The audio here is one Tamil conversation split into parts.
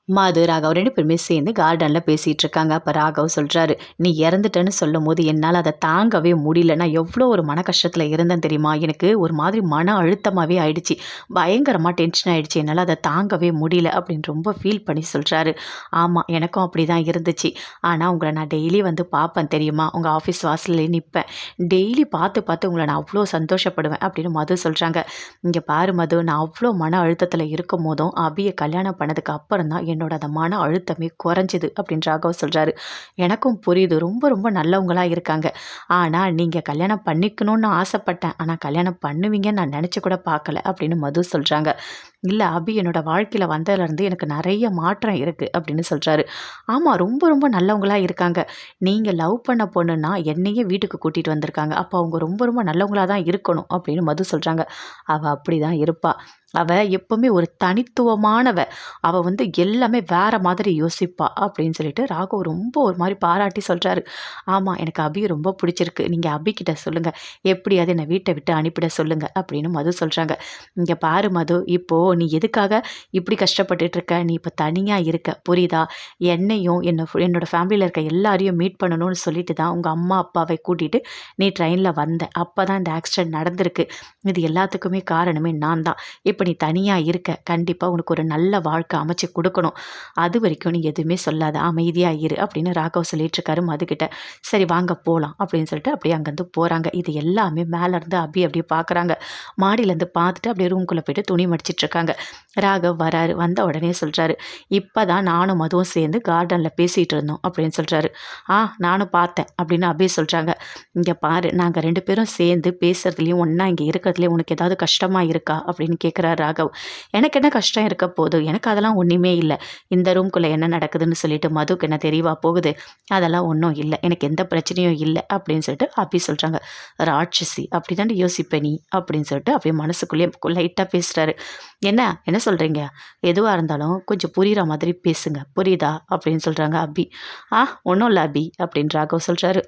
மது, ராகவ் 2 பேருமே சேர்ந்து கார்டன்ல பேசிட்டு இருக்காங்க. அப்ப ராகவ் சொல்றாரு, "நீ இறந்துட்டன்னு சொல்லும்போது என்னால அத தாங்கவே முடியல. நான் எவ்ளோ ஒரு மன கஷ்டத்துல இருந்தேன் தெரியுமா? எனக்கு ஒரு மாதிரி மன அழுத்தமாவே ஆயிடுச்சு. பயங்கரமா டென்ஷன் ஆயிடுச்சு. என்னால அத தாங்கவே முடியல." அப்படின்னு ரொம்ப ஃபீல் பண்ணி சொல்றாரு. "ஆமா, எனக்கும் அப்படிதான் இருந்துச்சு. ஆனா உங்கள நான் டெய்லி வந்து பார்ப்பேன் தெரியுமா? உங்க ஆஃபீஸ் வாசல்லயே நிப்பேன். டெய்லி பார்த்து பார்த்து உங்கள நான் அவ்ளோ சந்தோஷப்படுவேன்." அப்படின்னு மது சொல்றாங்க. "இங்க பாரு மது, நான் அவ்ளோ மன அழுத்தத்துல இருக்கும்போதும், அபிய கல்யாணம் பண்ணதுக்கு அப்புறம் தான் என்னோட அந்த மன அழுத்தமே குறைஞ்சுது." அப்படின்னு ராகவ் சொல்றாரு. "எனக்கும் புரியுது. ரொம்ப ரொம்ப நல்லவங்களா இருக்காங்க. ஆனா நீங்க கல்யாணம் பண்ணிக்கணும்னு ஆசைப்பட்டேன். ஆனா கல்யாணம் பண்ணுவீங்கன்னு நான் நினைச்சு கூட பார்க்கல." அப்படின்னு மது சொல்றாங்க. "இல்ல அபி என்னோட வாழ்க்கையில வந்ததுலேருந்து எனக்கு நெறைய மாற்றம் இருக்கு." அப்படின்னு சொல்றாரு. "ஆமா, ரொம்ப ரொம்ப நல்லவங்களா இருக்காங்க. நீங்க லவ் பண்ண பொண்ணுன்னா என்னையே வீட்டுக்கு கூட்டிட்டு வந்திருக்காங்க. அப்போ அவங்க ரொம்ப ரொம்ப நல்லவங்களா தான் இருக்கணும்." அப்படின்னு மது சொல்றாங்க. "அவ அப்படிதான் இருப்பா. அவ எப்பவுமே ஒரு தனித்துவமானவ. அவ வந்து எல்லாமே வேற மாதிரி யோசிப்பா." அப்படின்னு சொல்லிட்டு ராகவ் ரொம்ப ஒரு மாரி பாராட்டி சொல்றாரு. "ஆமா, எனக்கு அபிய ரொம்ப பிடிச்சிருக்கு. நீங்க அபிகிட்ட சொல்லுங்க. எப்படியாவது என்ன வீட்ட விட்டு அனுப்பிட சொல்லுங்க." அப்படின்னு மது சொல்றாங்க. "இங்க பாரு மது, இப்போ நீ எதுக்காக இப்படி கஷ்டப்பட்டுட்டு இருக்க? நீ இப்ப தனியா இருக்க. புரியுதா? என்னையும் என்னோட ஃபேமிலில இருக்க எல்லாரையும் மீட் பண்ணணும்னு சொல்லிட்டு தான் உங்க அம்மா, அப்பாவை கூட்டிட்டு நீ ட்ரெயின்ல வந்த. அப்பதான் இந்த ஆக்சிடென்ட் நடந்திருக்கு. இது எல்லாத்துக்குமே காரணமே நான் தான். இப்ப நீ தனியா இருக்க. கண்டிப்பா உனக்கு ஒரு நல்ல வாழ்க்கை அமைச்சு குடுக்கணும். அதுவரைக்கும் நீ எதுவுமே சொல்லாத. அமைதியா இரு." அப்படின்னு ராகவ் சொல்லிட்டு இருக்காரு மதுகிட்ட. "சரி வாங்க போலாம்." அப்படின்னு சொல்லிட்டு அப்படியே அங்கேருந்து போறாங்க. இது எல்லாமே மேலேருந்து அபி அப்படியே பார்க்குறாங்க. மாடியிலேருந்து பார்த்துட்டு அப்படியே ரூம்குள்ள போயிட்டு துணி மடிச்சிட்டு இருக்காங்க. ராகவ் வராரு. வந்த உடனே சொல்றாரு, "இப்பதான் நானும் மதுவும் சேர்ந்து கார்டன்ல பேசிட்டு இருந்தோம்." அப்படின்னு சொல்றாரு. நானும் பார்த்தேன்." அப்படின்னு அபி சொல்றாங்க. "இங்க பாரு, நாங்க 2 பேரும் சேர்ந்து பேசுறதுலயும், ஒண்ணா இங்க இருக்கிறதுலயும் உனக்கு ஏதாவது கஷ்டமா இருக்கா?" அப்படின்னு கேட்குறாரு ராகவ். "எனக்கு என்ன கஷ்டம் இருக்க போது? எனக்கு அதெல்லாம் ஒண்ணுமே இல்ல. இந்த ரூம்குள்ள என்ன நடக்குதுன்னு சொல்லிட்டு மதுவுக்கு என்ன தெரியவா போகுது? அதெல்லாம் ஒண்ணும் இல்ல. எனக்கு எந்த பிரச்சனையும் இல்ல." அப்படின்னு சொல்லிட்டு அபி சொல்றாங்க. "ராட்சசி, அப்படிதான்டி யோசிப்ப நீ." அப்படின்னு சொல்லிட்டு அப்படியே மனசுக்குள்ளேயே லைட்டா பேசுறாரு. என்ன சொல்றீங்க? எதுவா இருந்தாலும் கொஞ்சம் புரியிற மாதிரி பேசுங்க. புரியுதா?" அப்படின்னு சொல்றாங்க அபி. ஒண்ணும் இல்ல அபி." அப்படின்னு ராகவ் சொல்றாரு.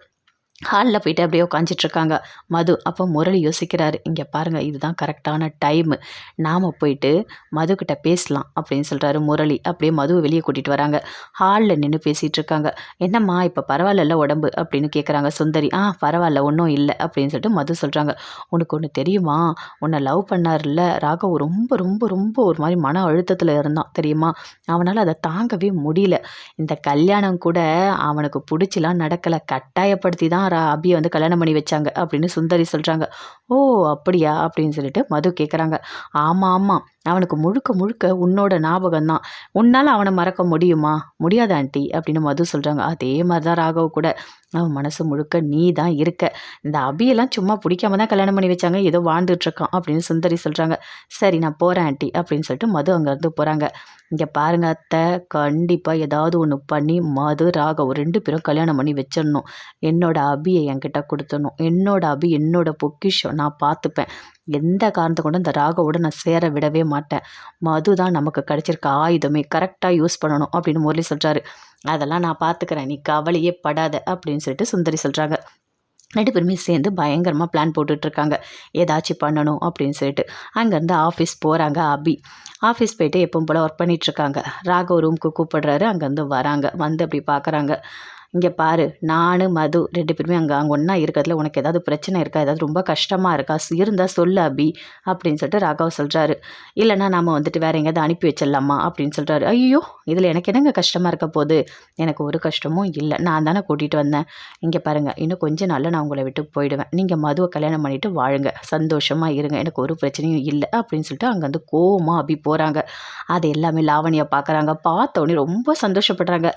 ஹால்ல போயிட்டு அப்படியே உட்காந்துட்டுருக்காங்க மது. அப்போ முரளி யோசிக்கிறாரு. "இங்க பாருங்க, இதுதான் கரெக்டான டைமு. நாம போயிட்டு மதுக்கிட்ட பேசலாம்." அப்படின்னு சொல்றாரு முரளி. அப்படியே மதுவ வெளிய கூட்டிட்டு வராங்க. ஹால்ல நின்னு பேசிட்டு இருக்காங்க. "என்னம்மா இப்ப பரவாயில்லல்ல உடம்பு?" அப்படின்னு கேட்குறாங்க சுந்தரி. பரவால்ல, ஒண்ணும் இல்ல." அப்படின்னு சொல்லிட்டு மது சொல்றாங்க. "உனக்கு ஒண்ணு தெரியுமா? உன்ன லவ் பண்ணாருல்ல ராகவ், ரொம்ப ரொம்ப ரொம்ப ஒரு மாரி மன அழுத்தத்துல இருந்தான் தெரியுமா? அவனால அத தாங்கவே முடியல. இந்த கல்யாணம் கூட அவனுக்கு புடிச்சுலாம் நடக்கல. கட்டாயப்படுத்தி தான் அபிய வந்து கல்யாணம் பண்ணி வச்சாங்க." அப்படின்னு சுந்தரி சொல்றாங்க. "ஓ! அப்படியா?" அப்படின்னு சொல்லிட்டு மது கேட்குறாங்க. "ஆமா, ஆமா. அவனுக்கு முழுக்க முழுக்க உன்னோட ஞாபகம் தான். உன்னால அவன மறக்க முடியுமா? முடியாது ஆன்ட்டி." அப்படின்னு மது சொல்றாங்க. "அதே மாரி தான் ராகவ் கூட. அவன் மனசு முழுக்க நீ தான் இருக்க. இந்த அபியெல்லாம் சும்மா புடிக்காம தான் கல்யாணம் பண்ணி வச்சாங்க. ஏதோ வாழ்ந்துட்டு இருக்கான்." அப்படின்னு சுந்தரி சொல்றாங்க. "சரி, நான் போறேன் ஆன்ட்டி." அப்படின்னு சொல்லிட்டு மது அங்கேருந்து போறாங்க. "இங்க பாருங்க அத்தை, கண்டிப்பா ஏதாவது ஒண்ணு பண்ணி மது, ராகவ் 2 பேரும் கல்யாணம் பண்ணி வச்சிடணும். என்னோட அபிய என்கிட்ட குடுத்துடணும். என்னோட அபி என்னோட பொக்கிஷம். நான் பார்த்துப்பேன். எந்த காரணத்த கொண்டும் இந்த ராகவோட நான் சேர விடவே மாட்டேன். மது தான் நமக்கு கிடைச்சிருக்க ஆயுதமே. கரெக்ட்டா யூஸ் பண்ணணும்." அப்படின்னு முரளி சொல்றாரு. "அதெல்லாம் நான் பார்த்துக்கிறேன். நீ கவலையே படாத." அப்படின்னு சொல்லிட்டு சுந்தரி சொல்றாங்க. 2 பேருமே சேர்ந்து பயங்கரமா பிளான் போட்டுட்ருக்காங்க. ஏதாச்சும் பண்ணணும் அப்படின்னு சொல்லிட்டு. அங்கேருந்து ஆஃபீஸ் போறாங்க அபி. ஆஃபீஸ் போயிட்டு எப்பவும் போல ஒர்க் பண்ணிட்டுருக்காங்க. ராகவ் ரூமுக்கு கூப்பிடுறாரு. அங்கேருந்து வராங்க. வந்து அப்படி பார்க்குறாங்க. "இங்க பாரு, நானு, மது 2 பேருமே அங்க அங்க ஒண்ணா இருக்கிறதுல உனக்கு ஏதாவது பிரச்சனை இருக்கா? ஏதாவது ரொம்ப கஷ்டமா இருக்கா? இருந்தா சொல்லு அபி." அப்படின்னு சொல்லிட்டு ராகவ் சொல்றாரு. "இல்லன்னா நாம வந்துட்டு வேற எங்கேயாவது அனுப்பி வச்சிடலாமா?" அப்படின்னு சொல்றாரு. "ஐயய்யோ! இதில எனக்கு என்னங்க கஷ்டமா இருக்க போது? எனக்கு ஒரு கஷ்டமும் இல்ல. நான் தானே கூட்டிட்டு வந்தேன். இங்க பாருங்க, இன்னும் கொஞ்ச நாள்ல நான் உங்கள விட்டு போயிடுவேன். நீங்க மதுவ கல்யாணம் பண்ணிட்டு வாழுங்க. சந்தோஷமா இருங்க. எனக்கு ஒரு பிரச்சனையும் இல்ல." அப்படின்னு சொல்லிட்டு அங்கேருந்து கோவமா அபி போறாங்க. அது எல்லாமே லாவண்யா பார்க்குறாங்க. பார்த்த உடனே ரொம்ப சந்தோஷப்படுறாங்க.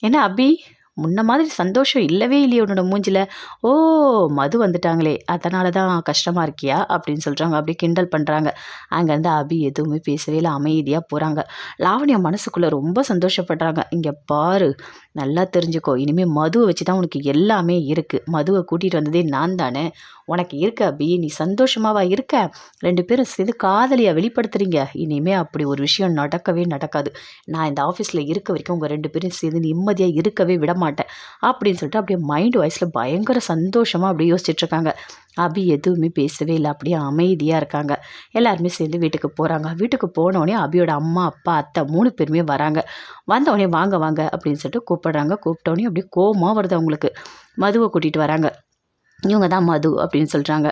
"என்ன அபி, முன்ன மாதிரி சந்தோஷம் இல்லவே இல்லையே உன்னோட மூஞ்சில. ஓ! மது வந்துட்டாங்களே, அதனால தான் கஷ்டமா இருக்கியா?" அப்படின்னு சொல்றாங்க. அப்படியே கிண்டல் பண்றாங்க. அங்கேருந்து அபி எதுவுமே பேசவே இல்ல. அமைதியா போறாங்க. லாவண்யா மனசுக்குள்ள ரொம்ப சந்தோஷப்படுறாங்க. "இங்க பாரு, நல்லா தெரிஞ்சுக்கோ. இனிமே மதுவ வச்சு தான் உனக்கு எல்லாமே இருக்கு. மதுவ கூட்டிட்டு வந்ததே நான் தானே. உனக்கு இருக்கு அபி. நீ சந்தோஷமாவா இருக்க? 2 பேரும் சேர்ந்து காதலியா வெளிப்படுத்துறீங்க. இனிமே அப்படி ஒரு விஷயம் நடக்கவே நடக்காது. நான் இந்த ஆஃபீஸ்ல இருக்க வரைக்கும் உங்க 2 பேரும் சேர்ந்து நிம்மதியா இருக்கவே விட மாட்டேன் அப்படின்னு சொல்லிட்டு அப்படியே மைண்ட் வாய்ஸில் பயங்கர சந்தோஷமாக அப்படியே யோசிச்சுட்ருக்காங்க. அபி எதுவுமே பேசவே இல்லை, அப்படியே அமைதியாக இருக்காங்க. எல்லாருமே சேர்ந்து வீட்டுக்கு போகிறாங்க. வீட்டுக்கு போனோடனே அபியோட அம்மா அப்பா அத்தை 3 பேருமே வராங்க. வந்தவொடனே வாங்க வாங்க அப்படின்னு சொல்லிட்டு கூப்பிடுறாங்க. கூப்பிட்டோடனே அப்படியே கோவமாக வருது அவங்களுக்கு. மதுவை கூட்டிகிட்டு வராங்க. இவங்க தான் மது அப்படின்னு சொல்கிறாங்க.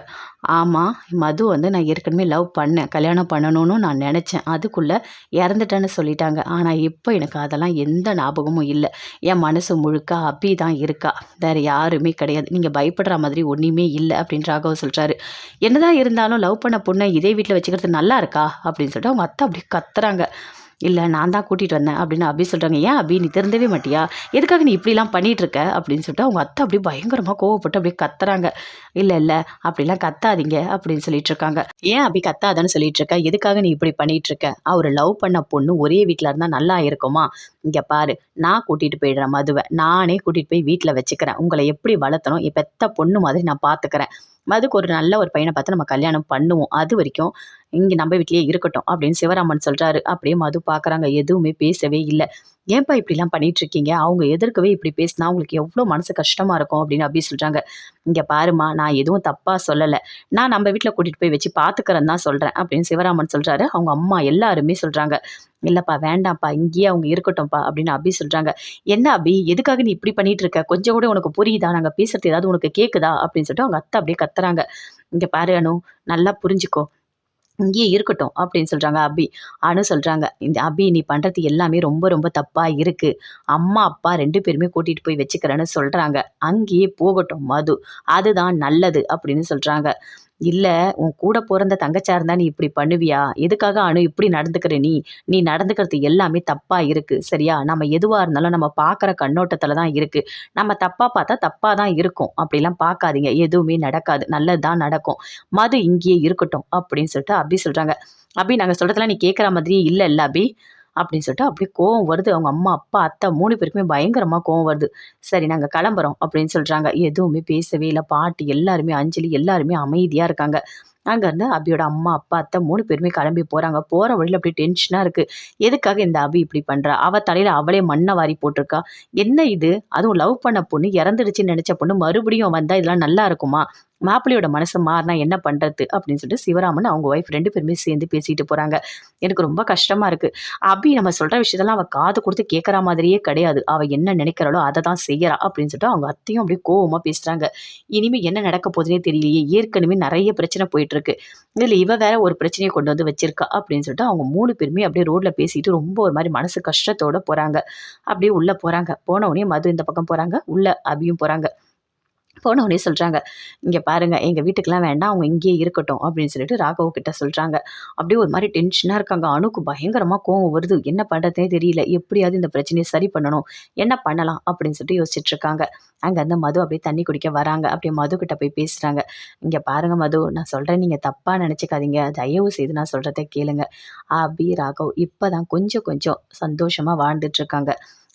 ஆமாம், மது வந்து நான் ஏற்கனவே லவ் பண்ணேன், கல்யாணம் பண்ணணும்னு நான் நினச்சேன். அதுக்குள்ளே இறந்துட்டேன்னு சொல்லிட்டாங்க. ஆனால் இப்போ எனக்கு அதெல்லாம் எந்த ஞாபகமும் இல்லை. என் மனசு முழுக்க அபி தான் இருக்கா, வேறு யாருமே கிடையாது. நீங்கள் பயப்படுற மாதிரி ஒன்றுமே இல்லை அப்படின்னு ராகவ் சொல்கிறாரு. என்னதான் இருந்தாலும் லவ் பண்ண பொண்ணை இதே வீட்டில் வச்சுக்கிறது நல்லா இருக்கா அப்படின்னு சொல்லிட்டு அவங்க அத்தை அப்படி கத்துறாங்க. இல்லை நான் தான் கூட்டிகிட்டு வந்தேன் அப்படின்னு அபி சொல்கிறாங்க. ஏன் அபி நீ திருந்தவே மாட்டியா, எதுக்காக நீ இப்படிலாம் பண்ணிகிட்ருக்க அப்படின்னு சொல்லிட்டு அவங்க அத்தை அப்படியே பயங்கரமாக கோவப்பட்டு அப்படியே கத்துறாங்க. இல்லை இல்லை அப்படிலாம் கத்தாதீங்க அப்படின்னு சொல்லிட்டு இருக்காங்க. ஏன் அபி கத்தாதன்னு சொல்லிட்டு இருக்க, எதுக்காக நீ இப்படி பண்ணிட்டு இருக்க, அவர் லவ் பண்ண பொண்ணு ஒரே வீட்டில் இருந்தால் நல்லா இருக்குமா, இங்கே பாரு நான் கூட்டிகிட்டு போயிடுறேன் மதுவை, நானே கூட்டிகிட்டு போய் வீட்டில் வச்சுக்கிறேன், உங்களை எப்படி வளர்த்தணும் பெத்த பொண்ணு மாதிரி நான் பார்த்துக்கிறேன், மதுக்கு ஒரு நல்ல ஒரு பையனை பார்த்து நம்ம கல்யாணம் பண்ணுவோம், அது வரைக்கும் இங்கே நம்ம வீட்லேயே இருக்கட்டும் அப்படின்னு சிவராமன் சொல்கிறாரு. அப்படியே மது பார்க்குறாங்க, எதுவுமே பேசவே இல்லை. ஏன்பா இப்படிலாம் பண்ணிட்டு இருக்கீங்க, அவங்க எதிர்க்கவே இப்படி பேசினா அவங்களுக்கு எவ்வளோ மனசு கஷ்டமாக இருக்கும் அப்படின்னு அப்படி சொல்கிறாங்க. இங்கே பாருமா, நான் எதுவும் தப்பாக சொல்லலை, நான் நம்ம வீட்டில் கூட்டிகிட்டு போய் வச்சு பார்த்துக்கிறேன்னு தான் சொல்கிறேன் அப்படின்னு சிவராமன் சொல்கிறாரு. அவங்க அம்மா எல்லாருமே சொல்கிறாங்க. இல்லைப்பா வேண்டாம்ப்பா, இங்கேயே அவங்க இருக்கட்டும்ப்பா அப்படின்னு அபி சொல்கிறாங்க. என்ன அபி, எதுக்காக நீ இப்படி பண்ணிட்டு இருக்க, கொஞ்சம் கூட உனக்கு புரியுதா, நாங்கள் பேசுறது ஏதாவது உனக்கு கேட்குதா அப்படின்னு சொல்லிட்டு அவங்க அத்தை அப்படியே கத்துறாங்க. இங்கே பாரு அனு, நல்லா புரிஞ்சுக்கோ, இங்கேயே இருக்கட்டும் அப்படின்னு சொல்கிறாங்க அபி. அனு சொல்கிறாங்க, இந்த அபி நீ பண்ணுறது எல்லாமே ரொம்ப ரொம்ப தப்பாக இருக்குது, அம்மா அப்பா 2 பேருமே கூட்டிகிட்டு போய் வச்சுக்கிறேன்னு சொல்கிறாங்க, அங்கேயே போகட்டும் மது, அதுதான் நல்லது அப்படின்னு சொல்கிறாங்க. இல்லை உன் கூட பிறந்த தங்கச்சியாக இருந்தால் நீ இப்படி பண்ணுவியா, எதுக்காக அனு இப்படி நடந்துக்கிற, நீ நடந்துக்கிறது எல்லாமே தப்பாக இருக்குது சரியா, நம்ம எதுவாக இருந்தாலும் நம்ம பார்க்குற கண்ணோட்டத்தில் தான் இருக்குது, நம்ம தப்பாக பார்த்தா தப்பாக தான் இருக்கும், அப்படிலாம் பார்க்காதீங்க, எதுவுமே நடக்காது, நல்லது தான் நடக்கும், மது இங்கேயே இருக்கட்டும் அப்படின்னு சொல்லிட்டு அபி சொல்கிறாங்க. அபி நாங்கள் சொல்கிறதெல்லாம் நீ கேட்குற மாதிரியே இல்லை அபி அப்படின்னு சொல்லிட்டு அப்படியே கோவம் வருது. அவங்க அம்மா அப்பா அத்தை 3 பேருக்குமே பயங்கரமாக கோவம் வருது. சரி நாங்கள் கிளம்புறோம் அப்படின்னு சொல்கிறாங்க. எதுவுமே பேசவே இல்லை. பாட்டி எல்லாருமே, அஞ்சலி எல்லாருமே அமைதியாக இருக்காங்க. அங்கேருந்து அபியோட அம்மா அப்பா அத்தை 3 பேருமே கிளம்பி போகிறாங்க. போகிற வழியில் அப்படியே டென்ஷனாக இருக்குது. எதுக்காக இந்த அபி இப்படி பண்ணுறா, அவள் தலையில் அவளே மண்ணை வாரி போட்டிருக்கா, என்ன இது, அதுவும் லவ் பண்ண பொண்ணு இறந்துடுச்சுன்னு நினச்ச பொண்ணு மறுபடியும் வந்தால் இதெல்லாம் நல்லா இருக்குமா, மாப்பிள்ளையோட மனசு மாறினா என்ன பண்ணுறது அப்படின்னு சொல்லிட்டு சிவராமன் அவங்க ஒய்ஃப் 2 பேருமே சேர்ந்து பேசிட்டு போகிறாங்க. எனக்கு ரொம்ப கஷ்டமாக இருக்குது, அபி நம்ம சொல்கிற விஷயத்தெல்லாம் அவள் காது கொடுத்து கேட்குற மாதிரியே கிடையாது, அவள் என்ன நினைக்கிறாளோ அதை தான் செய்கிறா அப்படின்னு சொல்லிட்டு அவங்க அத்தையும் அப்படியே கோவமாக பேசுகிறாங்க. இனிமேல் என்ன நடக்க போதுன்னே தெரியலையே, ஏற்கனவே நிறைய பிரச்சனை போயிட்டுருக்கு, இதில் இவ வேற ஒரு பிரச்சனையை கொண்டு வந்து வச்சிருக்கா அப்படின்னு சொல்லிட்டு அவங்க 3 பேருமே அப்படியே ரோட்டில் பேசிட்டு ரொம்ப ஒரு மாதிரி மனசு கஷ்டத்தோடு போகிறாங்க. அப்படியே உள்ளே போகிறாங்க. போனவுடனே மது இந்த பக்கம் போகிறாங்க, உள்ளே அபியும் போகிறாங்க. போனவுடனே சொல்கிறாங்க, இங்கே பாருங்கள் எங்கள் வீட்டுக்கெலாம் வேண்டாம், அவங்க இங்கேயே இருக்கட்டும் அப்படின்னு சொல்லிட்டு ராகவ் கிட்ட சொல்கிறாங்க. அப்படியே ஒரு மாதிரி டென்ஷனாக இருக்காங்க. அணுக்கு பயங்கரமாக கோவம் வருது. என்ன பண்ணுறதுனே தெரியல, எப்படியாவது இந்த பிரச்சனையை சரி பண்ணணும், என்ன பண்ணலாம் அப்படின்னு சொல்லிட்டு யோசிச்சுட்டு இருக்காங்க. அங்கேருந்து மது அப்படியே தண்ணி குடிக்க வராங்க. அப்படியே மது கிட்ட போய் பேசுகிறாங்க. இங்கே பாருங்கள் மது, நான் சொல்கிறேன் நீங்கள் தப்பாக நினச்சிக்காதீங்க, தயவு செய்து நான் சொல்கிறத கேளுங்க. அபி ராகவ் இப்போ தான் கொஞ்சம் கொஞ்சம் சந்தோஷமாக வாழ்ந்துட்டுருக்காங்க.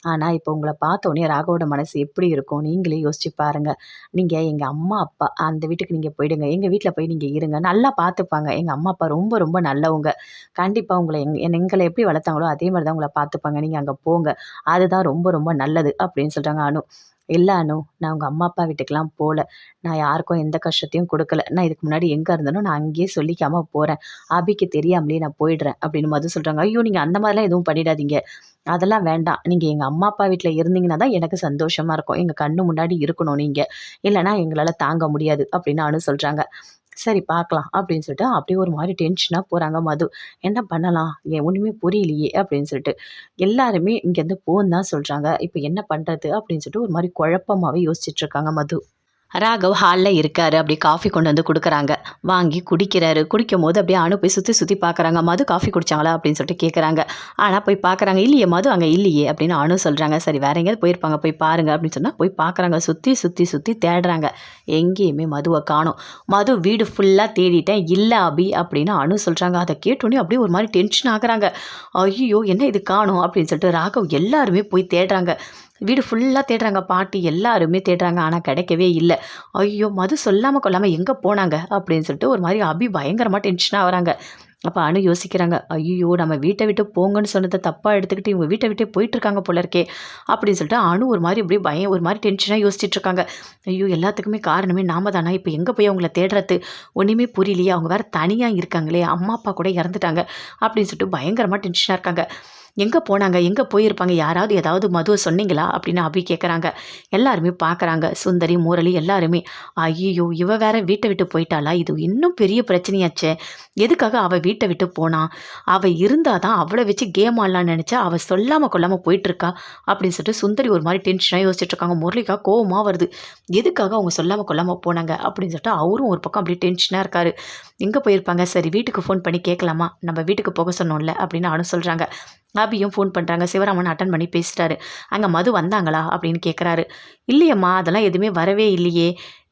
ஆனால் இப்போ உங்களை பார்த்தோன்னே ராகவோட மனசு எப்படி இருக்கும் நீங்களே யோசிச்சு பாருங்கள். நீங்கள் எங்கள் அம்மா அப்பா அந்த வீட்டுக்கு நீங்கள் போயிடுங்க, எங்கள் வீட்டில் போய் நீங்கள் இருங்க, நல்லா பார்த்துப்பாங்க, எங்கள் அம்மா அப்பா ரொம்ப ரொம்ப நல்லவங்க, கண்டிப்பாக உங்களை எங்களை எப்படி வளர்த்தாங்களோ அதே மாதிரி தான் உங்களை பார்த்துப்பாங்க, நீங்கள் அங்கே போங்க, அதுதான் ரொம்ப ரொம்ப நல்லது அப்படின்னு சொல்கிறாங்க அனு. இல்லை அனு, நான் உங்கள் அம்மா அப்பா வீட்டுக்கெலாம் போகல, நான் யாருக்கும் எந்த கஷ்டத்தையும் கொடுக்கல, நான் இதுக்கு முன்னாடி எங்கே இருந்தேனோ நான் அங்கேயே சொல்லிக்காமல் போகிறேன், அபிக்கு தெரியாமலே நான் போயிடுறேன் அப்படின்னு மது சொல்கிறாங்க. ஐயோ நீங்கள் அந்த மாதிரிலாம் எதுவும் பண்ணிடாதீங்க, அதெல்லாம் வேண்டாம், நீங்கள் எங்கள் அம்மா அப்பா வீட்டில் இருந்தீங்கன்னா தான் எனக்கு சந்தோஷமாக இருக்கும், எங்கள் கண்ணு முன்னாடி இருக்கணும் நீங்கள், இல்லைனா எங்களால் தாங்க முடியாது அப்படின்னு அனு சொல்கிறாங்க. சரி பார்க்கலாம் அப்படின்னு சொல்லிட்டு அப்படியே ஒரு மாதிரி டென்ஷனாக போகிறாங்க மது. என்ன பண்ணலாம், ஏன் ஒன்றுமே புரியலையே அப்படின்னு சொல்லிட்டு எல்லாருமே இங்கேருந்து போன்னு தான் சொல்கிறாங்க. இப்போ என்ன பண்ணுறது அப்படின்னு சொல்லிட்டு ஒரு மாதிரி குழப்பமாகவே யோசிச்சுட்டு இருக்காங்க மது. ராகவ் ஹாலில் இருக்காரு. அப்படியே காஃபி கொண்டு வந்து கொடுக்குறாங்க. வாங்கி குடிக்கிறாரு. குடிக்கும் போது அப்படியே அனு போய் சுற்றி சுற்றி பார்க்குறாங்க. மது காஃபி குடிச்சாங்களா அப்படின்னு சொல்லிட்டு கேட்குறாங்க. ஆனால் போய் பார்க்குறாங்க, இல்லையே மது அங்கே இல்லையே அப்படின்னு அனு சொல்கிறாங்க. சரி வேற எங்கேயாவது போயிருப்பாங்க, போய் பாருங்க அப்படின்னு சொன்னால் போய் பார்க்குறாங்க. சுற்றி சுற்றி சுற்றி தேடுறாங்க, எங்கேயுமே மதுவை காணோம். மது வீடு ஃபுல்லாக தேடிட்டேன், இல்லை அபி அப்படின்னு அனு சொல்கிறாங்க. அதை கேட்டோன்னே அப்படியே ஒரு மாதிரி டென்ஷன் ஆகுறாங்க. ஐயோ என்ன இது காணோம் அப்படின்னு சொல்லிட்டு ராகவ் எல்லாருமே போய் தேடுறாங்க. வீடு ஃபுல்லாக தேடுறாங்க, பாட்டி எல்லாருமே தேடுறாங்க, ஆனால் கிடைக்கவே இல்லை. ஐயோ மது சொல்லாமல் கொள்ளாமல் எங்கே போனாங்க அப்படின்னு சொல்லிட்டு ஒரு மாதிரி அபி பயங்கரமாக டென்ஷனாக வராங்க. அப்போ அனு யோசிக்கிறாங்க, ஐயோ நம்ம வீட்டை விட்டு போங்கன்னு சொன்னதை தப்பாக எடுத்துக்கிட்டு இவங்க வீட்டை விட்டே போயிட்டுருக்காங்க போல இருக்கே அப்படின்னு சொல்லிட்டு அனு ஒரு மாதிரி அப்படியே பயம் ஒரு மாதிரி டென்ஷனாக யோசிச்சுட்டு இருக்காங்க. ஐயோ எல்லாத்துக்குமே காரணமே நாம தானா, இப்போ எங்கே போய் அவங்கள தேடுறது ஒன்றுமே புரியலையே, அவங்க வேறு தனியாக இருக்காங்களே, அம்மா அப்பா கூட இறந்துட்டாங்க அப்படின்னு சொல்லிட்டு பயங்கரமாக டென்ஷனாக இருக்காங்க. எங்கே போனாங்க, எங்கே போயிருப்பாங்க, யாராவது ஏதாவது மதுவை சொன்னீங்களா அப்படின்னு அபி கேட்குறாங்க. எல்லாருமே பார்க்குறாங்க, சுந்தரி முரளி எல்லாருமே. ஐயோ இவ வேற வீட்டை விட்டு போயிட்டாளா, இது இன்னும் பெரிய பிரச்சனையாச்சே, எதுக்காக அவள் வீட்டை விட்டு போனா, அவள் இருந்தால் தான் அவளை வச்சு கேம் ஆடலான்னு நினச்சா அவள் சொல்லாமல் கொள்ளாமல் போயிட்டுருக்கா அப்படின்னு சொல்லிட்டு சுந்தரி ஒரு மாதிரி டென்ஷனாக யோசிச்சுட்டு இருக்காங்க. முரளிக்கா கோவமாக வருது, எதுக்காக அவங்க சொல்லாமல் கொள்ளாமல் போனாங்க அப்படின்னு சொல்லிட்டு அவரும் ஒரு பக்கம் அப்படியே டென்ஷனாக இருக்காரு. எங்கே போயிருப்பாங்க, சரி வீட்டுக்கு ஃபோன் பண்ணி கேட்கலாமா, நம்ம வீட்டுக்கு போக சொன்னோம்ல அப்படின்னு அனு சொல்கிறாங்க. அபியும் ஃபோன் பண்ணுறாங்க. சிவராமன் அட்டன் பண்ணி பேசிட்டாரு. அங்கே மது வந்தாங்களா அப்படின்னு கேட்குறாரு. இல்லையம்மா அதெல்லாம் எதுவுமே வரவே இல்லையே,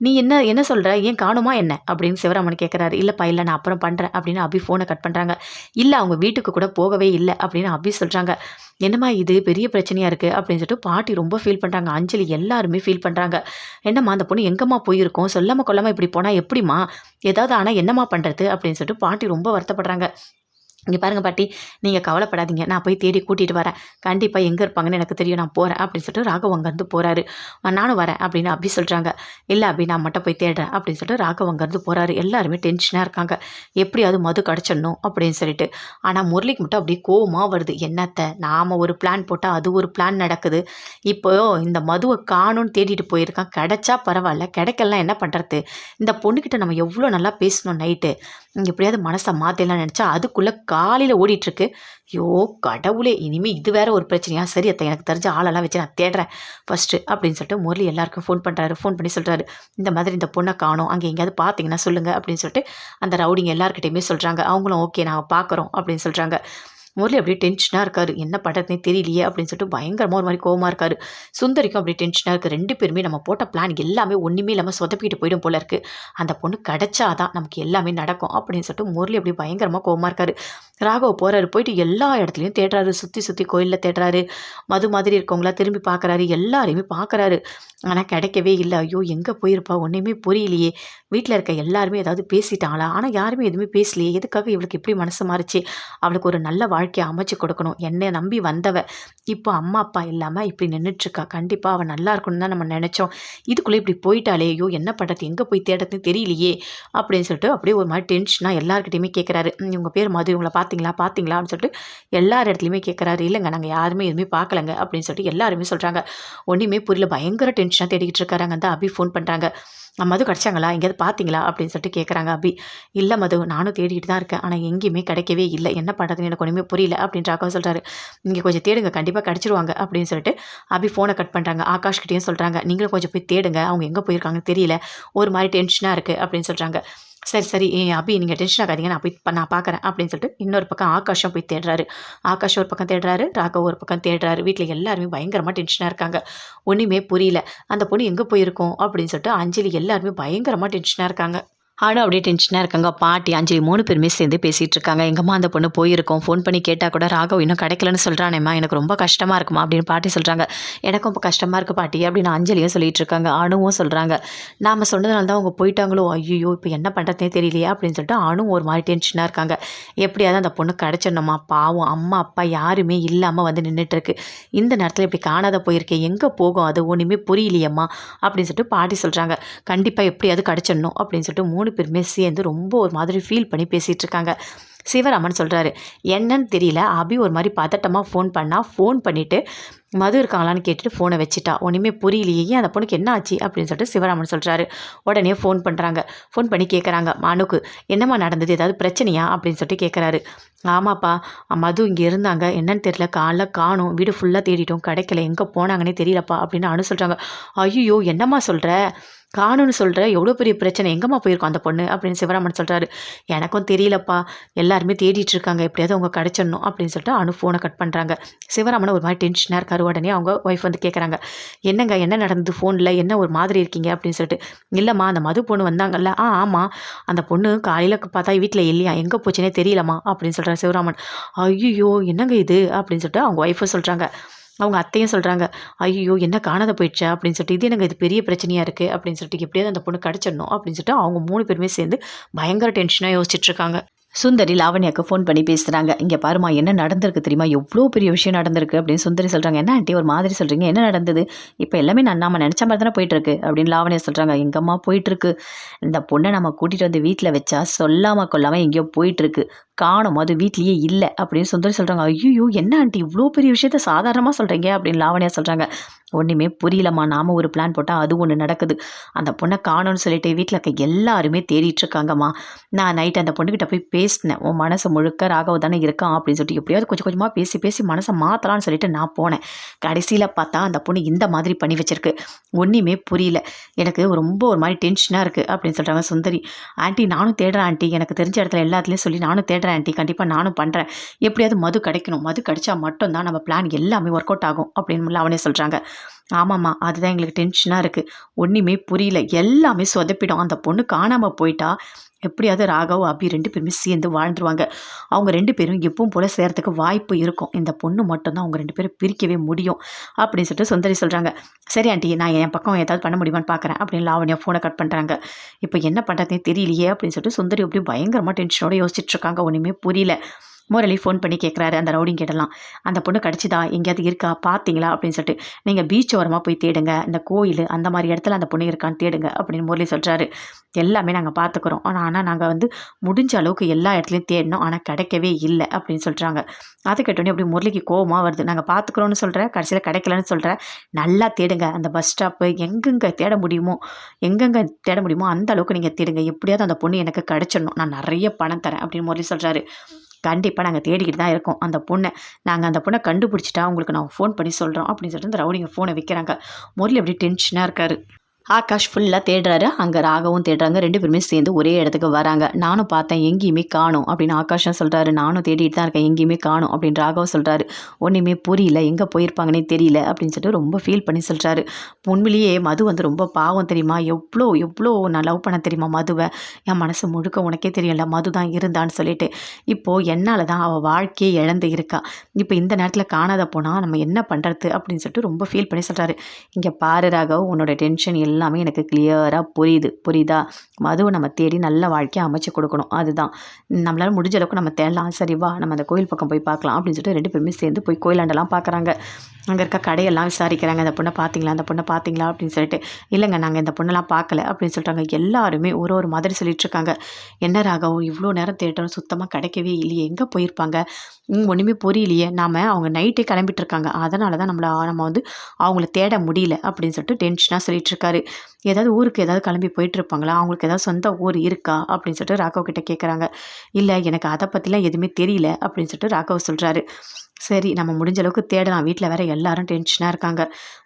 நீ என்ன என்ன சொல்கிற, ஏன் காணுமா என்ன அப்படின்னு சிவராமன் கேட்குறாரு. இல்லைப்பா இல்லை நான் அப்புறம் பண்ணுறேன் அப்படின்னு அபி ஃபோனை கட் பண்ணுறாங்க. இல்லை அவங்க வீட்டுக்கு கூட போகவே இல்லை அப்படின்னு அபி சொல்கிறாங்க. என்னம்மா இது பெரிய பிரச்சனையாக இருக்குது அப்படின்னு சொல்லிட்டு பாட்டி ரொம்ப ஃபீல் பண்ணுறாங்க. அஞ்சலி எல்லாருமே ஃபீல் பண்ணுறாங்க. என்னம்மா அந்த பொண்ணு எங்கம்மா போயிருக்கோம், சொல்லாமல் கொள்ளாமல் இப்படி போனால் எப்படிம்மா, ஏதாவது ஆனால் என்னம்மா பண்ணுறது அப்படின்னு சொல்லிட்டு பாட்டி ரொம்ப வருத்தப்படுறாங்க. இங்கே பாருங்கள் பாட்டி, நீங்கள் கவலைப்படாதீங்க, நான் போய் தேடி கூட்டிகிட்டு வரேன், கண்டிப்பாக எங்கே இருப்பாங்கன்னு எனக்கு தெரியும், நான் போகிறேன் அப்படின்னு சொல்லிட்டு ராகவ் அங்கேருந்து போகிறாரு. நானும் வரேன் அப்படின்னு அபி சொல்கிறாங்க. இல்லை அபி நான் மட்டும் போய் தேடுறேன் அப்படின்னு சொல்லிட்டு ராகவ் அங்கேருந்து போகிறாரு. எல்லாருமே டென்ஷனாக இருக்காங்க, எப்படியாவது மது கிடச்சிடணும் அப்படின்னு சொல்லிட்டு. ஆனால் முரளிக்கு மட்டும் அப்படியே கோவமாக வருது. என்னத்தை நாம் ஒரு பிளான் போட்டால் அது ஒரு பிளான் நடக்குது, இப்போ இந்த மதுவை காணும்னு தேடிட்டு போயிருக்கான், கிடைச்சா பரவாயில்ல, கிடைக்கலாம் என்ன பண்ணுறது, இந்த பொண்ணுக்கிட்ட நம்ம எவ்வளோ நல்லா பேசணும் நைட்டு, எப்படியாவது மனசை மாற்றிடலாம் நினச்சா அதுக்குள்ளே காலையில் ஓடிட்டுருக்கு. ஐயோ கடவுளே, இனிமேல் இது வேற ஒரு பிரச்சனையா, சரி அத்தை எனக்கு தெரிஞ்ச ஆளெல்லாம் வச்சு நான் தேடுறேன் ஃபஸ்ட்டு அப்படின்னு சொல்லிட்டு முரளி எல்லாருக்கும் ஃபோன் பண்ணுறாரு. ஃபோன் பண்ணி சொல்கிறாரு, இந்த மாதிரி இந்த பொண்ணை காணோம், அங்கே எங்கேயாவது பார்த்தீங்கன்னா சொல்லுங்கள் அப்படின்னு சொல்லிட்டு அந்த ரவுடிங்க எல்லாருக்கிட்டையுமே சொல்கிறாங்க. அவங்களும் ஓகே நாங்கள் பார்க்குறோம் அப்படின்னு சொல்கிறாங்க. முரளி அப்படியே டென்ஷனாக இருக்காரு, என்ன பண்ணுறதுனே தெரியலையே அப்படின்னு சொல்லிட்டு பயங்கரமாக ஒரு மாதிரி கோவமாக இருக்காரு. சுந்தரிக்கும் அப்படியே டென்ஷனாக இருக்குது. ரெண்டு பேருமே நம்ம போட்ட பிளான் எல்லாமே ஒன்றுமே இல்லாமல் சொதப்பிட்டு போயிடும் போல இருக்குது, அந்த பொண்ணு கிடைச்சாதான் நமக்கு எல்லாமே நடக்கும் அப்படின்னு சொல்லிட்டு முரளி அப்படியே பயங்கரமாக கோவமாக இருக்காரு. ராகவ் போகிறாரு, போயிட்டு எல்லா இடத்துலையும் தேடுறாரு, சுற்றி சுற்றி கோயிலில் தேடுறாரு, மது மாதிரி இருக்கவங்களா திரும்பி பார்க்குறாரு, எல்லாரையுமே பார்க்குறாரு, ஆனால் கிடைக்கவே இல்லை. ஐயோ எங்கே போயிருப்பா ஒன்றுமே புரியலையே, வீட்டில் இருக்க எல்லாருமே ஏதாவது பேசிட்டாங்களா, ஆனால் யாருமே எதுவுமே பேசலையே, எதுக்காக இவளுக்கு இப்படி மனசு மாறிச்சு, அவளுக்கு ஒரு நல்ல வாழ்க்கையை அமைச்சு கொடுக்கணும், என்னை நம்பி வந்தவ இப்போ அம்மா அப்பா இல்லாமல் இப்படி நின்றுட்டுருக்கா, கண்டிப்பாக அவள் நல்லா இருக்கணும்னு தான் நம்ம நினச்சோம், இதுக்குள்ளே இப்படி போயிட்டாலே, ஐயோ என்ன பண்ணுறது, எங்கே போய் தேடுறதுன்னு தெரியலையே அப்படின்னு சொல்லிட்டு அப்படியே ஒரு மாதிரி டென்ஷனாக எல்லாருக்கிட்டையுமே கேட்குறாரு. இவங்க பேர் மது, இவங்களை பார்த்தீங்களா அப்படின்னு சொல்லிட்டு எல்லார் இடத்துலையுமே கேட்குறாரு. இல்லைங்க நாங்கள் யாருமே எதுவுமே பார்க்கலங்க அப்படின்னு சொல்லிட்டு எல்லாருமே சொல்கிறாங்க. ஒன்றுமே புரியல, பயங்கர டென்ஷனாக தேடிக்கிட்டு இருக்காங்க. அந்த அபி ஃபோன் பண்ணுறாங்க. மது கிடச்சாங்களா, எங்கேயாவது பார்த்தீங்களா அப்படின்னு சொல்லிட்டு கேட்குறாங்க அபி. இல்லை மது நானும் தேடிட்டு தான் இருக்கேன், ஆனால் எங்கேயுமே கிடைக்கவே இல்லை, என்ன பண்ணுறதுன்னு எனக்கு ஒன்றுமே புரியல அப்படின்னு ராகவ் சொல்கிறாரு. நீங்கள் கொஞ்சம் தேடுங்க, கண்டிப்பாக கிடச்சிருவாங்க அப்படின்னு சொல்லிட்டு அபி ஃபோனை கட் பண்ணுறாங்க. ஆகாஷ்கிட்டையும் சொல்கிறாங்க, நீங்களும் கொஞ்சம் போய் தேடுங்க, அவங்க எங்கே போயிருக்காங்கன்னு தெரியல, ஒரு மாதிரி டென்ஷனாக இருக்குது அப்படின்னு சொல்கிறாங்க. சரி சரி அபி நீங்கள் டென்ஷன் ஆகாதீங்க, நான் பார்க்குறேன் அப்படின்னு சொல்லிட்டு இன்னொரு பக்கம் ஆகாஷம் போய் தேடுறாரு. ஆகாஷ் ஒரு பக்கம் தேடுறாரு, ராகவ் ஒரு பக்கம் தேடுறாரு. வீட்டில் எல்லாருமே பயங்கரமாக டென்ஷனாக இருக்காங்க, ஒன்றுமே புரியல, அந்த பொண்ணு எங்கே போயிருக்கோம் அப்படின்னு சொல்லிட்டு அஞ்சலி எல்லாருமே பயங்கரமாக டென்ஷனாக இருக்காங்க. ஆனா அப்படியே டென்ஷனாக இருக்காங்க. பாட்டி அஞ்சலி 3 பேருமே சேர்ந்து பேசிகிட்டு இருக்காங்க. எங்கம்மா அந்த பொண்ணு போயிருக்கோம், ஃபோன் பண்ணி கேட்டால் கூட ராகவ் இன்னும் கிடைக்கலன்னு சொல்கிறானேம்மா, எனக்கு ரொம்ப கஷ்டமாக இருக்குமா அப்படின்னு பாட்டி சொல்கிறாங்க. எனக்கும் இப்போ கஷ்டமாக இருக்குது பாட்டி அப்படின்னு அஞ்சலியும் சொல்லிட்டு இருக்காங்க. அணுவும் சொல்கிறாங்க, நாம் சொன்னதுனால தான் அவங்க போயிட்டாங்களோ, ஐயோ இப்போ என்ன பண்ணுறதுனே தெரியலையே அப்படின்னு சொல்லிட்டு அணுவும் ஒரு மாதிரி டென்ஷனாக இருக்காங்க. எப்படியாவது அந்த பொண்ணு கிடச்சிடணுமா, பாவம் அம்மா அப்பா யாருமே இல்லாமல் வந்து நின்றுட்டுருக்கு, இந்த நேரத்தில் இப்படி காணாத போயிருக்கேன், எங்கே போகும் அது ஒன்றுமே புரியலையம்மா அப்படின்னு சொல்லிட்டு பாட்டி சொல்கிறாங்க. கண்டிப்பாக எப்படியாவது கிடச்சிடணும் அப்படின்னு சொல்லிட்டு 3 பேருமே சேர்ந்து ரொம்ப ஒரு மாதிரி ஃபீல் பண்ணி பேசிகிட்டு இருக்காங்க. சிவராமன் சொல்கிறாரு, என்னன்னு தெரியல, அபி ஒரு மாதிரி பதட்டமாக ஃபோன் பண்ணிவிட்டு மது இருக்காங்களான்னு கேட்டுட்டு ஃபோனை வச்சுட்டா, ஒன்றுமே புரியலையே, ஏன் அந்த பொண்ணுக்கு என்ன ஆச்சு அப்படின்னு சொல்லிட்டு சிவராமன் சொல்கிறாரு. உடனே ஃபோன் பண்ணுறாங்க. ஃபோன் பண்ணி கேட்குறாங்க மனுக்கு, என்னம்மா நடந்தது, ஏதாவது பிரச்சனையா அப்படின்னு சொல்லிட்டு கேட்குறாரு. ஆமாப்பா மது இங்கே இருந்தாங்க, என்னன்னு தெரியல, காலைல காணும், வீடு ஃபுல்லாக தேடிட்டோம், கிடைக்கல, எங்கே போனாங்கன்னே தெரியலப்பா அப்படின்னு அனு சொல்கிறாங்க. ஐயோ என்னம்மா சொல்கிற, காணுன்னு சொல்கிற, எவ்வளோ பெரிய பிரச்சனை, எங்கம்மா போயிருக்கோம் அந்த பொண்ணு அப்படின்னு சிவராமன் சொல்கிறாரு. எனக்கும் தெரியலப்பா, எல்லாருமே தேடிட்டு இருக்காங்க, எப்படியாவது அவங்க கிடச்சிடணும் அப்படின்னு சொல்லிட்டு அனு ஃபோனை கட் பண்ணுறாங்க. சிவராமன் ஒரு மாதிரி டென்ஷனாக இருக்காரு. உடனே அவங்க ஒய்ஃப் வந்து கேட்குறாங்க, என்னங்க என்ன நடந்தது ஃபோனில், என்ன ஒரு மாதிரி இருக்கீங்க அப்படின்னு சொல்லிட்டு. இல்லைம்மா அந்த மது பொண்ணு வந்தாங்கல்ல, ஆமாம் அந்த பொண்ணு காலையில் பார்த்தா வீட்டில் இல்லையா, எங்கே போச்சுன்னே தெரியலம்மா அப்படின்னு சொல்கிறார் சிவராமன். ஐயோ என்னங்க இது அப்படின்னு சொல்லிட்டு அவங்க ஒய்ஃபை சொல்கிறாங்க. அவங்க அத்தையும் சொல்கிறாங்க, ஐயோ என்ன காணாத போயிடுச்சா அப்படின்னு சொல்லிட்டு, இது எனக்கு இது பெரிய பிரச்சனையாக இருக்குது அப்படின்னு சொல்லிட்டு, எப்படியாவது அந்த பொண்ணு கிடச்சிடணும் அப்படின்னு சொல்லிட்டு அவங்க 3 பேருமே சேர்ந்து பயங்கர டென்ஷனாக யோசிச்சுட்ருக்காங்க. சுந்தரி லாவண்யாவுக்கு ஃபோன் பண்ணி பேசுகிறாங்க. இங்கே பாருமா என்ன நடந்திருக்கு தெரியுமா, எவ்வளோ பெரிய விஷயம் நடந்திருக்கு அப்படின்னு சுந்தரி சொல்கிறாங்க. என்ன ஆண்டி ஒரு மாதிரி சொல்கிறீங்க, என்ன நடந்தது? இப்போ எல்லாமே நம்ம நினச்ச மாதிரி தானே போயிட்டுருக்கு அப்படின்னு லாவண்யா சொல்கிறாங்க. எங்கம்மா போயிட்டுருக்கு, இந்த பொண்ணை நம்ம கூட்டிகிட்டு வந்து வீட்டில் வச்சா சொல்லாமல் கொள்ளாமல் எங்கேயோ போயிட்டுருக்கு, காணும், அது வீட்லேயே இல்லை அப்படின்னு சுந்தரி சொல்கிறாங்க. ஐயோ என்ன ஆண்டி இவ்வளோ பெரிய விஷயத்த சாதாரணமாக சொல்கிறீங்க அப்படின்னு லாவண்யா சொல்கிறாங்க. ஒன்றுமே புரியலம்மா, நாம் ஒரு பிளான் போட்டால் அது ஒன்று நடக்குது. அந்த பொண்ணை காணோன்னு சொல்லிட்டு வீட்டில் இருக்க எல்லாருமே தேடிட்டு இருக்காங்கம்மா. நான் நைட்டு அந்த பொண்ணுக்கிட்ட போய் பேசினேன். உன் மனசு முழுக்க ராகவ தானே இருக்கான் அப்படின்னு சொல்லிட்டு எப்படியாவது கொஞ்சம் கொஞ்சமாக பேசி பேசி மனசை மாற்றலான்னு சொல்லிட்டு நான் போனேன். கடைசியில் பார்த்தா அந்த பொண்ணு இந்த மாதிரி பண்ணி வச்சிருக்கு. ஒன்றுமே புரியல, எனக்கு ரொம்ப ஒரு மாதிரி டென்ஷனாக இருக்குது அப்படின்னு சொல்கிறாங்க சுந்தரி. ஆண்டி நானும் தேடுறேன் ஆண்டி, எனக்கு தெரிஞ்ச இடத்துல எல்லாத்துலேயும் சொல்லி நானும் தேடுறேன் ஆண்டி, கண்டிப்பாக நானும் பண்ணுறேன். எப்படியாவது மது கிடைக்கணும், மது கிடைச்சா மட்டும்தான் நம்ம பிளான் எல்லாமே ஒர்க் அவுட் ஆகும் அப்படின்னு அவனே சொல்கிறாங்க. ஆமாம்மா, அதுதான் எங்களுக்கு டென்ஷனாக இருக்குது, ஒன்றுமே புரியல, எல்லாமே சொதப்பிடும். அந்த பொண்ணு காணாமல் போயிட்டா எப்படியாவது ராகவ் அபி 2 பேருமே சேர்ந்து வாழ்ந்துருவாங்க. அவங்க 2 பேரும் எப்பவும் போல் சேர்றதுக்கு வாய்ப்பு இருக்கும். இந்த பொண்ணு மட்டும்தான் அவங்க 2 பேரும் பிரிக்கவே முடியும் அப்படின்னு சொல்லிட்டு சுந்தரி சொல்கிறாங்க. சரி ஆண்டி, நான் என் பக்கம் ஏதாவது பண்ண முடியுமான்னு பார்க்குறேன் அப்படின்னு லாவண்யா ஃபோனை கட் பண்ணுறாங்க. இப்போ என்ன பண்ணுறதுனே தெரியலையே அப்படின்னு சொல்லிட்டு சுந்தரி அப்படியே பயங்கரமாக டென்ஷனோடு யோசிச்சுட்டு இருக்காங்க. ஒன்றுமே புரியல. முரளி ஃபோன் பண்ணி கேட்குறாரு அந்த ரவுடிங் கிட்டலாம், அந்த பொண்ணு கிடச்சிதா, எங்கேயாவது இருக்கா பார்த்தீங்களா அப்படின்னு சொல்லிட்டு. நீங்கள் பீச் ஓரமாக போய் தேடுங்க, இந்த கோயில் அந்த மாதிரி இடத்துல அந்த பொண்ணு இருக்கான்னு தேடுங்க அப்படின்னு முரளி சொல்கிறாரு. எல்லாமே நாங்கள் பார்த்துக்குறோம், ஆனால் நாங்கள் வந்து முடிஞ்ச அளவுக்கு எல்லா இடத்துலையும் தேடினோம், ஆனால் கிடைக்கவே இல்லை அப்படின்னு சொல்கிறாங்க. அதை கேட்டோன்னே அப்படி முரளிக்கு கோவமாக வருது. நாங்கள் பார்த்துக்குறோன்னு சொல்கிறேன், கடைசியில் கிடைக்கலன்னு சொல்கிறேன். நல்லா தேடுங்க, அந்த பஸ் ஸ்டாப்பு எங்கெங்கே தேட முடியுமோ அந்த அளவுக்கு நீங்கள் தேடுங்க, எப்படியாவது அந்த பொண்ணு எனக்கு கிடச்சிடணும், நான் நிறைய பணம் தரேன் அப்படின்னு முரளி சொல்கிறாரு. கண்டிப்பாக நாங்கள் தேடிக்கிட்டு தான் இருக்கோம் அந்த பொண்ணை, நாங்கள் அந்த பொண்ணை கண்டுபிடிச்சிட்டா உங்களுக்கு நான் ஃபோன் பண்ணி சொல்கிறோம் அப்படின்னு சொல்லிட்டு இந்த ரவுடிங்க ஃபோனை வைக்கிறாங்க. முரளி அப்படி டென்ஷனாக இருக்காரு. ஆகாஷ் ஃபுல்லாக தேடுறாரு, அங்கே ராகவும் தேடுறாங்க. 2 பேருமே சேர்ந்து ஒரே இடத்துக்கு வராங்க. நானும் பார்த்தேன், எங்கேயுமே காணும் அப்படின்னு ஆகாஷும் சொல்கிறாரு. நானும் தேடிட்டு தான் இருக்கேன், எங்கேயுமே காணும் அப்படின்னு ராகவும் சொல்கிறாரு. ஒன்றுமே புரியல, எங்கே போயிருப்பாங்கன்னே தெரியல அப்படின்னு சொல்லிட்டு ரொம்ப ஃபீல் பண்ணி சொல்கிறாரு. உண்மையிலேயே மது வந்து ரொம்ப பாவம் தெரியுமா, எவ்வளோ எவ்வளோ நான் லவ் பண்ண தெரியுமா மதுவை, என் மனசு முழுக்க உனக்கே தெரியல, மது தான் இருந்தான்னு சொல்லிட்டு. இப்போது என்னால் தான் அவள் வாழ்க்கையே இழந்து இருக்கா, இப்போ இந்த நேரத்தில் காணாத போனால் நம்ம என்ன பண்ணுறது அப்படின்னு சொல்லிட்டு ரொம்ப ஃபீல் பண்ணி சொல்கிறாரு. இங்கே பாரு ராகவ், உன்னோட டென்ஷன் எல்லாமே எனக்கு கிளியராக புரியுதா, மதுவை நம்ம தேடி நல்ல வாழ்க்கையை அமைச்சு கொடுக்கணும், அதுதான் நம்மளால் முடிஞ்ச அளவுக்கு நம்ம தேடலாம். சரி வா, நம்ம அந்த கோயில் பக்கம் போய் பார்க்கலாம் அப்படின்னு சொல்லிட்டு 2 பேருமே சேர்ந்து போய் கோயிலாண்டெல்லாம் பார்க்குறாங்க. அங்கே இருக்க கடையெல்லாம் விசாரிக்கிறாங்க. அந்த பொண்ணை பார்த்தீங்களா அப்படின்னு சொல்லிட்டு. இல்லைங்க, நாங்கள் இந்த பொண்ணெல்லாம் பார்க்கல அப்படின்னு சொல்கிறாங்க. எல்லாருமே ஒரு மாதிரி சொல்லிட்டுருக்காங்க. என்ன ராகவும் இவ்வளோ நேரம் தேட்டரும் சுத்தமாக கிடைக்கவே இல்லையே, எங்கே போயிருப்பாங்க, ஒன்றுமே புரியலையே, அவங்க நைட்டே கிளம்பிட்டு இருக்காங்க, அதனால தான் நம்ம வந்து அவங்கள தேட முடியல அப்படின்னு சொல்லிட்டு டென்ஷனாக சொல்லிட்டுருக்காரு. ஏதாவது ஊருக்கு ஏதாவது கிளம்பி போயிட்டுருப்பாங்களா, அவங்களுக்கு ஏதாவது சொந்த ஊர் இருக்கா அப்படின்னு சொல்லிட்டு ராகவ் கிட்டே கேட்குறாங்க. இல்லை எனக்கு அதை பற்றிலாம் எதுவுமே தெரியல அப்படின்னு சொல்லிட்டு ராகவ் சொல்கிறாரு. சரி, நம்ம முடிஞ்ச அளவுக்கு தேடலாம், வீட்டில் வேறு எல்லாரும் டென்ஷனாக இருக்காங்க,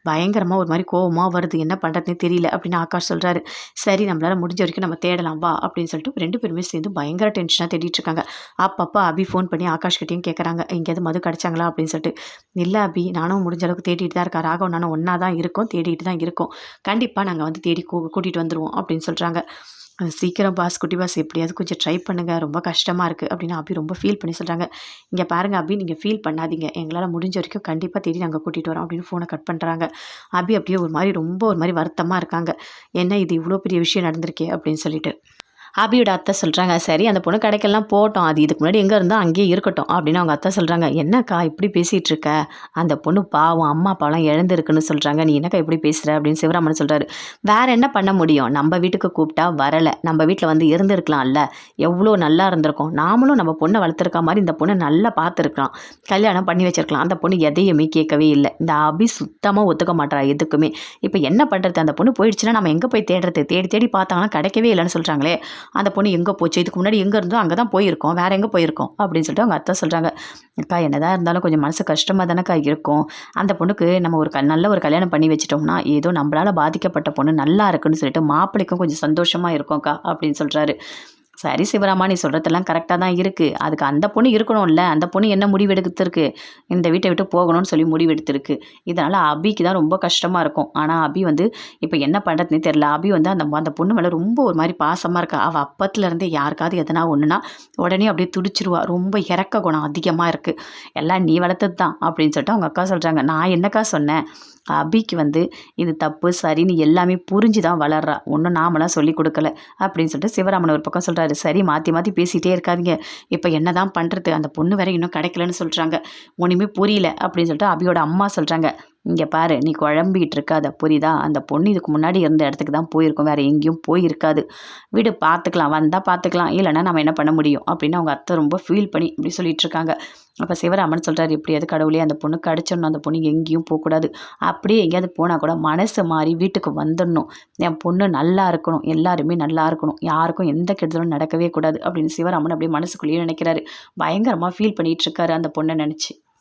பயங்கரமாக ஒரு மாதிரி கோவமாக வருது, என்ன பண்ணுறதுனே தெரியல அப்படின்னு ஆகாஷ் சொல்கிறாரு. சரி, நம்மளால் முடிஞ்ச வரைக்கும் நம்ம தேடலாம் வா அப்படின்னு சொல்லிட்டு 2 பேருமே சேர்ந்து பயங்கர டென்ஷனாக தேடிட்டு இருக்காங்க. அப்பப்போ அபி ஃபோன் பண்ணி ஆகாஷ்கிட்டையும் கேட்குறாங்க, எங்கேயாவது மது கிடச்சாங்களா அப்படின்னு சொல்லிட்டு. இல்லை அபி, நானும் முடிஞ்ச அளவுக்கு தேடிட்டு தான் இருக்கேன், ராகவ் நானும் ஒன்றா தான் இருக்கோம், தேடிட்டு தான் இருக்கோம், கண்டிப்பாக நாங்கள் வந்து தேடி கூட்டிகிட்டு வந்துடுவோம் அப்படின்னு சொல்கிறாங்க. சீக்கிரம் பாஸ், குட்டி பாஸ், எப்படியாவது கொஞ்சம் ட்ரை பண்ணுங்கள், ரொம்ப கஷ்டமாக இருக்குது அப்படின்னு அபி ரொம்ப ஃபீல் பண்ணி சொல்கிறாங்க. இங்கே பாருங்கள் அபி, நீங்கள் ஃபீல் பண்ணாதீங்க, எங்களால் முடிஞ்ச வரைக்கும் கண்டிப்பாக தேடி நாங்கள் கூட்டிகிட்டு வரோம் அப்படின்னு ஃபோனை கட் பண்ணுறாங்க. அபி அப்படியே ரொம்ப ஒரு மாதிரி வருத்தமாக இருக்காங்க. என்ன இது இவ்வளோ பெரிய விஷயம் நடந்திருக்கே அப்படின்னு சொல்லிட்டு. அபியோட அத்தை சொல்கிறாங்க, சரி அந்த பொண்ணு கிடைக்கலாம் போட்டோம், அது இதுக்கு முன்னாடி எங்கே இருந்தால் அங்கேயே இருக்கட்டும் அப்படின்னு அவங்க அத்தை சொல்கிறாங்க. என்னக்கா இப்படி பேசிகிட்டு இருக்க, அந்த பொண்ணு பாவம் அம்மா அப்பாலாம் இழந்துருக்குன்னு சொல்கிறாங்க, நீ என்னக்கா இப்படி பேசுகிற அப்படின்னு சிவராமன் சொல்கிறாரு. வேறு என்ன பண்ண முடியும், நம்ம வீட்டுக்கு கூப்பிட்டா வரலை, நம்ம வீட்டில் வந்து இருந்திருக்கலாம்ல, எவ்வளோ நல்லா இருந்திருக்கும், நாமளும் நம்ம பொண்ணை வளர்த்துருக்க மாதிரி இந்த பொண்ணை நல்லா பார்த்துருக்கலாம், கல்யாணம் பண்ணி வச்சிருக்கலாம். அந்த பொண்ணு எதையுமே கேட்கவே இல்லை, இந்த அபி சுத்தமாக ஒத்துக்க மாட்டா எதுக்குமே. இப்போ என்ன பண்ணுறது, அந்த பொண்ணு போயிடுச்சுன்னா நம்ம எங்கே போய் தேடுறது, தேடி பார்த்தாங்கன்னா கிடைக்கவே இல்லைன்னு சொல்கிறாங்களே, அந்த பொண்ணு எங்கே போச்சு, இதுக்கு முன்னாடி எங்கே இருந்தோ அங்கே தான் போயிருக்கோம், வேறு எங்கே போயிருக்கோம் அப்படின்னு சொல்லிட்டு அவங்க அத்தை சொல்கிறாங்க. அக்கா என்னதான் இருந்தாலும் கொஞ்சம் மனசு கஷ்டமாக தானேக்கா இருக்கும், அந்த பொண்ணுக்கு நம்ம நல்ல ஒரு கல்யாணம் பண்ணி வச்சிட்டோம்னா ஏதோ நம்மளால் பாதிக்கப்பட்ட பொண்ணு நல்லா இருக்குன்னு சொல்லிட்டு மாப்பிள்ளைக்கும் கொஞ்சம் சந்தோஷமாக இருக்கும்க்கா அப்படின்னு சொல்கிறாரு. சரி சிவராமா, நீ சொல்கிறதெல்லாம் கரெக்டாக தான் இருக்குது, அதுக்கு அந்த பொண்ணு இருக்கணும்ல, அந்த பொண்ணு என்ன முடிவு எடுத்துருக்கு, இந்த வீட்டை விட்டு போகணும்னு சொல்லி முடிவு எடுத்துருக்கு, இதனால் அபிக்கு தான் ரொம்ப கஷ்டமாக இருக்கும். ஆனால் அபி வந்து இப்போ என்ன பண்ணுறதுனே தெரில, அபி வந்து அந்த பொண்ணு மேலே ரொம்ப ஒரு மாதிரி பாசமாக இருக்கா, அவள் அப்பத்துலேருந்தே யாருக்காவது எதனா ஒன்றுனா உடனே அப்படியே துடிச்சிருவா, ரொம்ப இறக்க குணம் அதிகமாக இருக்குது, எல்லாம் நீ வளர்த்தது தான் அப்படின்னு சொல்லிட்டு அவங்க அக்கா சொல்கிறாங்க. நான் என்னக்கா சொன்னேன், அபிக்கு வந்து இது தப்பு சரின்னு எல்லாமே புரிஞ்சு தான் வளர்றா, ஒன்றும் நாமெல்லாம் சொல்லி கொடுக்கல அப்படின்னு சொல்லிட்டு சிவராமன் ஒரு பக்கம் சொல்கிறாரு. சொல்கிறாரு. சரி மாற்றி மாற்றி பேசிகிட்டே இருக்காதீங்க. இப்போ என்ன தான் பண்ணுறது, அந்த பொண்ணு வேற இன்னும் கிடைக்கலன்னு சொல்கிறாங்க. ஒன்றுமே புரியல அப்படின்னு சொல்லிட்டு அபியோட அம்மா சொல்கிறாங்க. இங்கே பாரு, நீ குழம்பிக்கிட்டு இருக்காத, புரியுதா? அந்த பொண்ணு இதுக்கு முன்னாடி இருந்த இடத்துக்கு தான் போயிருக்கும், வேறு எங்கேயும் போயிருக்காது. விடு, பார்த்துக்கலாம், வந்தால் பார்த்துக்கலாம், இல்லைன்னா நம்ம என்ன பண்ண முடியும் அப்படின்னு அவங்க அத்தை ரொம்ப ஃபீல் பண்ணி இப்படி சொல்லிட்டு இருக்காங்க. அப்போ சிவராமன் சொல்கிறார், எப்படியாவது கடவுளே அந்த பொண்ணு கிடச்சிடணும், அந்த பொண்ணு எங்கேயும் போகக்கூடாது. அப்படியே எங்கேயாவது போனால் கூட மனசு மாறி வீட்டுக்கு வந்துடணும். என் பொண்ணு நல்லா இருக்கணும், எல்லாருமே நல்லா இருக்கணும், யாருக்கும் எந்த கெடுதலும் நடக்கவே கூடாது அப்படின்னு சிவராமன் அப்படியே மனசுக்குள்ளேயே நினைக்கிறாரு. பயங்கரமாக ஃபீல் பண்ணிகிட்டு இருக்காரு அந்த பொண்ணை நினச்சி.